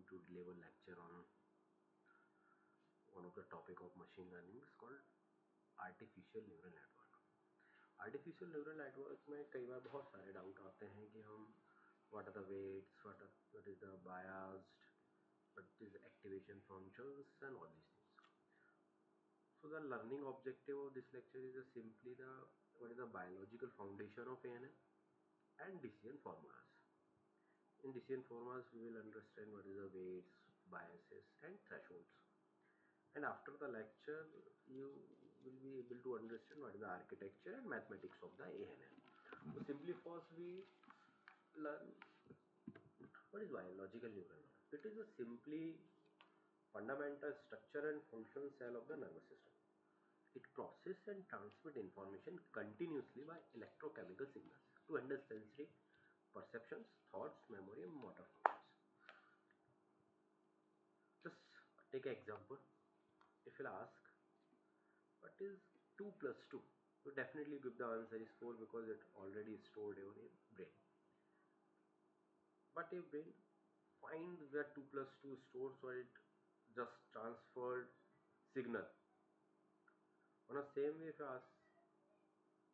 to deliver lecture on one of the topic of machine learning is called artificial neural network. Artificial neural network में कई बार बहुत सारे doubt आते हैं कि हम what are the weights, what is the biased, what is activation functions and all these things. So the learning objective of this lecture is simply the what is the biological foundation of ANN and decision formulas. In decision formulas, we will understand what is the weights, biases, and thresholds. And after the lecture, you will be able to understand what is the architecture and mathematics of the ANN. So simply first we learn what is biological neural network. It is a simply fundamental structure and function cell of the nervous system. It processes and transmits information continuously by electrochemical signals to handle sensory perceptions, thoughts, memory, and motor functions. Just take an example. If you'll ask, what is 2 plus 2? You definitely give the answer is 4 because it already is stored in your brain. But your brain finds that 2 plus 2 is stored, so it just transferred signal. On the same way,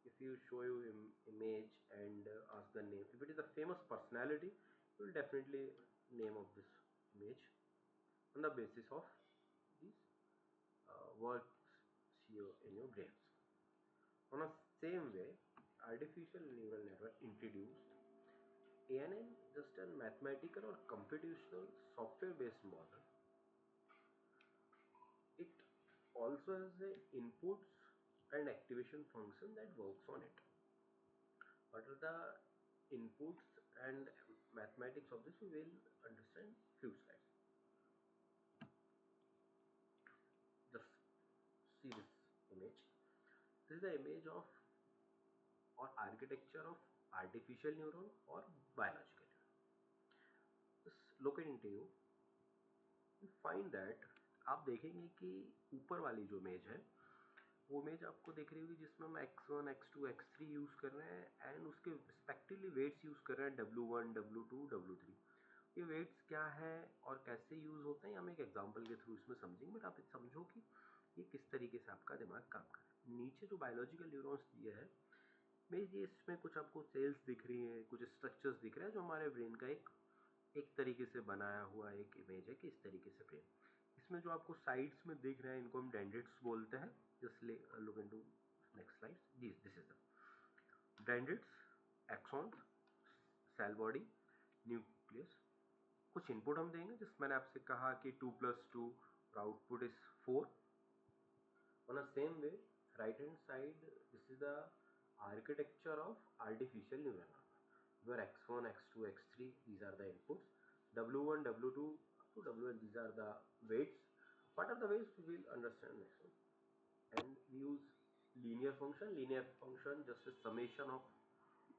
if you show you image and ask the name, if it is a famous personality, you will definitely name of this image on the basis of these works here in your brains. On the same way, artificial neural network introduced ANN, just a mathematical or computational software based model. It also has a inputs and activation function that works on it. What are the inputs and mathematics of this? We will understand few slides. Just see this image. This is the image of or architecture of artificial neuron or biological neuron. Just look into you find that आप देखेंगे कि ऊपर वाली जो image है वो image आपको दिख रही होगी जिसमें हम x1 x2 x3 यूज़ कर रहे हैं एंड उसके रिस्पेक्टिवली वेट्स यूज़ कर रहे हैं W1 W2 W3। ये वेट्स क्या है और कैसे यूज़ होते हैं हम एक एग्जांपल के थ्रू इसमें समझेंगे, बट आप समझो कि ये किस तरीके से आपका दिमाग काम कर रहा है। नीचे जो बायोलॉजिकल न्यूरॉन्स दिए है मेज, ये इसमें कुछ आपको सेल्स दिख रही है, कुछ स्ट्रक्चर्स दिख रहे हैं जो हमारे ब्रेन का एक तरीके से बनाया हुआ एक इमेज है कि इस तरीके से ब्रेन। इसमें जो आपको साइड्स में दिख रहे हैं इनको हम डेंड्रिट्स बोलते हैं। Just look into next slide. This is the dendrites, axons, cell body, nucleus. कुछ इनपुट हम देंगे, जिस मैंने आपसे कहा कि 2 + 2 output is 4। On the same way right hand side, this is the architecture of artificial neural network where x1 x2 x3 these are the inputs, w1 w2 up to wn these are the weights. What are the weights we will understand next one. And we use linear function just a summation of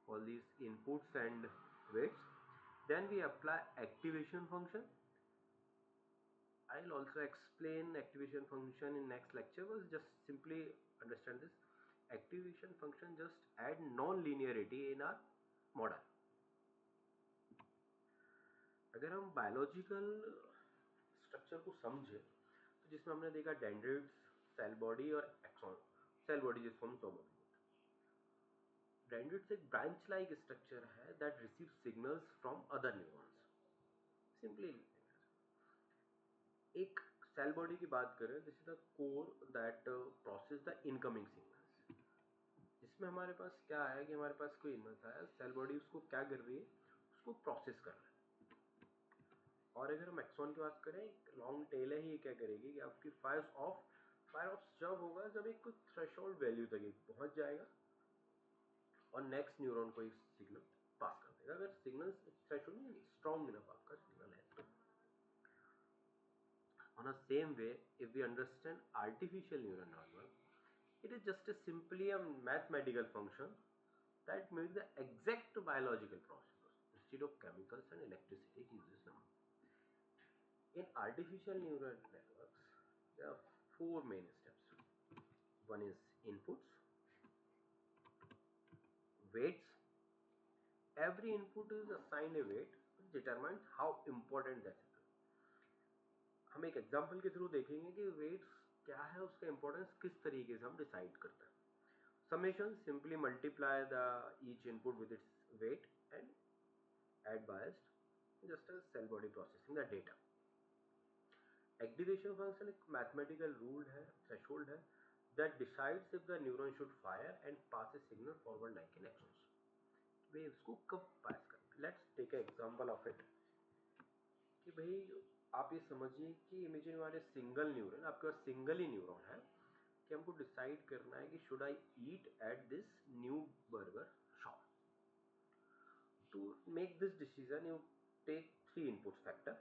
all these inputs and weights. Then we apply activation function. I'll also explain activation function in next lecture, but just simply understand this. Activation function just add non-linearity in our model. अगर हम biological structure को समझे तो जिसमें हमने देखा डेंड्रिट्स, cell body और axon. Cell body जिसको हम सोमा बोलते हैं। डेंड्रिट्स एक ब्रांच लाइक स्ट्रक्चर है that receive signals from other neurons. Simply एक सेल बॉडी की बात करें, this is the core that process the incoming signals. इसमें हमारे पास क्या है कि हमारे पास कोई इनपुट आया, सेल बॉडी उसको क्या कर रही है, उसको प्रोसेस कर रहा है। और अगर हम एक्सॉन की बात करें, एक लॉन्ग टेल है, ये क्या करेगी कि आपकी फायर ऑफ जब होगा जब एक थ्रेशोल्ड वैल्यू तक पहुंच जाएगा और नेक्स्ट न्यूरॉन को एक सिग्नल पास कर देगा। अगर सिग्नल थ्रेशोल्ड नहीं स्ट्रॉन्ग इनफ आपका सिग्नल है तो। On the same way, if we understand artificial neural network, it is just a simply a mathematical function that makes the exact biological process instead of chemicals and electricity. It uses number. In artificial neural networks, there are 4 main steps. One is inputs, weights. Every input is assigned a weight which determines how important that is. हम एक example के through देखेंगे कि weights क्या है, उसका importance किस तरीके से हम डिसाइड करते हैं. Summation simply multiply the each input with its weight and add biased just as cell body processing the data. Activation function एक mathematical rule है, threshold है, that decides if the neuron should fire and pass a signal forward like an exhaust. वे उसको कब पास करें. Let's take an example of it. कि भाई आप ये समझिए कि इमेजिन वाले सिंगल न्यूरॉन, आपके पास सिंगल ही न्यूरॉन है कि हमको डिसाइड करना है कि should I eat at this new burger shop. To make this decision you take 3 input factor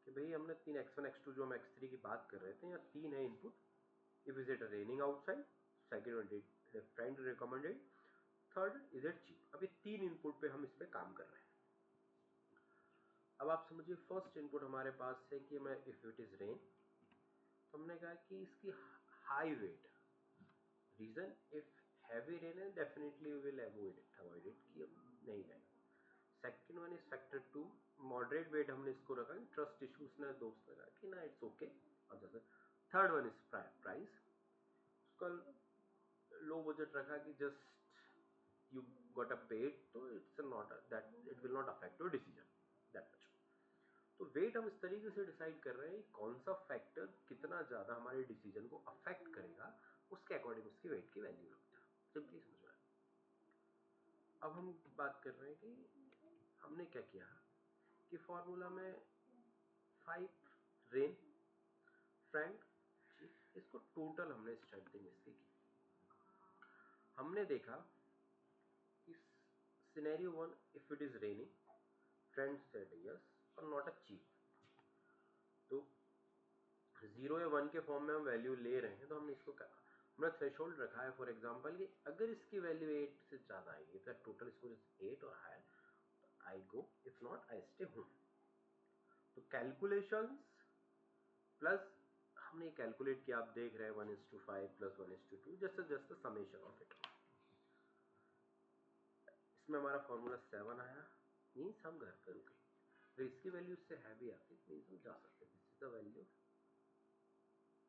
कि भाई हमने 3 x1 x2 जो हम x3 की बात कर रहे थे, या 3 है input. If is it raining outside, second one friend recommended, third is it cheap. अभी 3 इनपुट पे हम इस पे काम कर रहे हैं. अब आप समझिए फर्स्ट इनपुट हमारे पास है कि मैं इफ इट इज रेन, तो हमने कहा कि इसकी high weight. Reason if heavy rain है definitely we will avoid it कि हम नहीं जाएंगे. Second one is factor 2, moderate weight हमने इसको रखा. ट्रस्ट इश्यूज ने दोस्त ने कहा कि ना इट्स ओके. और जैसे थर्ड वन इज प्राइस, उसका लो बजट रखा कि just you got a paid, तो it's not that it will not affect your decision that much. तो वेट हम इस तरीके से डिसाइड कर रहे हैं कौन सा फैक्टर कितना ज्यादा हमारे डिसीजन को अफेक्ट करेगा, उसके अकॉर्डिंग उसकी वेट की वैल्यू रखता है. सिंपली समझ में. अब हम बात कर रहे हैं कि हमने क्या किया कि फॉर्मूला में 5 रेन फ्रेंड, इसको टोटल हमने स्ट्रेंथिंग इसकी की. हमने देखा कि scenario 1 if it is raining, friend said yes और नॉट अ चीप. तो 0 या 1 के फॉर्म में हम वैल्यू ले रहे हैं, तो हमने इसको हमने थ्रेशोल्ड रखा है फॉर एग्जांपल कि अगर इसकी वैल्यू 8 से ज़्यादा आएगी, तो टोटल स्कोर इज 8 और higher, I go, if not I stay home. तो कैलकुलेशंस प्लस हमने कैलकुलेट किया, आप देख रहे हैं 1:5 plus 1:2 just summation of it. इसमें हमारा फॉर्मूला 7 आया, मीन्स हम घर पे रुके. अगर इसकी वैल्यू इससे हैवी आती है मीन्स हम जा सकते हैं. This is the value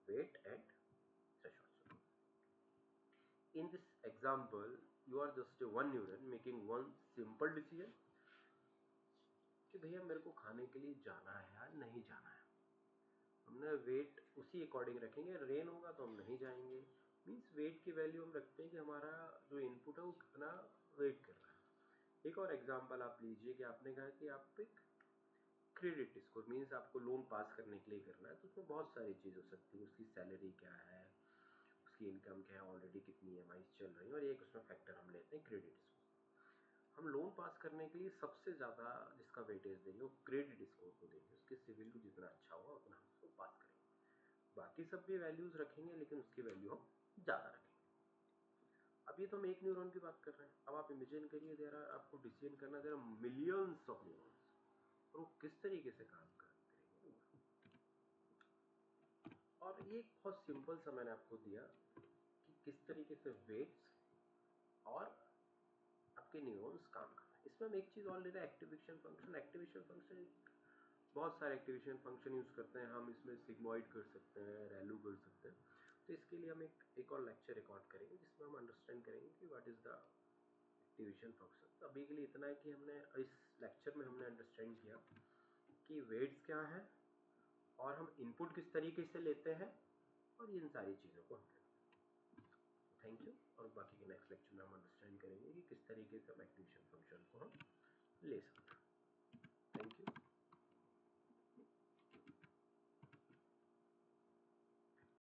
weight and threshold. In this example, you are just a one neuron making one simple decision कि भैया मेरे को खाने के लिए जाना है या नहीं जाना है. हमने वेट उसी अकॉर्डिंग रखेंगे. रेन होगा तो हम नहीं जाएंगे. मीन्स वेट की वैल्यू हम रखते हैं कि हमारा जो इनपुट है वो कितना वेट कर रहा है. एक और एग्जांपल आप लीजिए कि आपने कहा कि आप एक क्रेडिट स्कोर, मीन्स आपको लोन पास करने के लिए करना है, तो उसमें बहुत सारी चीज़ हो सकती है. उसकी सैलरी क्या है, उसकी इनकम क्या है, ऑलरेडी कितनी EMI चल रही है, और एक उसमें फैक्टर हम लेते हैं क्रेडिट स्कोर. हम लोन पास करने के लिए सबसे ज़्यादा जिसका वेटेज देंगे वो क्रेडिट स्कोर को देंगे. उसके सिविल जितना अच्छा होगा उतना हम उसको पास करेंगे. बाकी सब भी वैल्यूज़ रखेंगे लेकिन उसकी वैल्यू हम ज़्यादा रखेंगे. अब ये तो हम एक न्यूरॉन की बात कर रहे हैं. अब आप इमेजिन करिए देर आर, आपको डिसीजन करना, there are millions of neurons, और वो किस तरीके से काम करेंगे. और ये एक बहुत सिंपल सा मैंने आपको दिया कि किस तरीके से वेट्स और आपके न्यूरॉन्स काम कर रहे हैं. इसमें हम एक चीज़ और ले रहे हैं, एक्टिवेशन फंक्शन. एक्टिवेशन फंक्शन बहुत सारे एक्टिवेशन फंक्शन यूज़ करते हैं हम. इसमें सिग्मॉइड कर सकते हैं, रैलू कर सकते हैं. तो इसके लिए हम एक और लेक्चर रिकॉर्ड करेंगे जिसमें हम अंडरस्टैंड करेंगे कि what is the activation function. तो अभी के लिए इतना है कि हमने इस लेक्चर में हमने अंडरस्टैंड किया कि वेट्स क्या है और हम इनपुट किस तरीके से लेते हैं, और इन सारी चीज़ों को हम करते हैं. Thank you. और बाकी के नेक्स्ट लेक्चर में हम अंडरस्टैंड करेंगे कि किस तरीके से हम एक्टिवेशन फंक्शन को हम ले सकते हैं.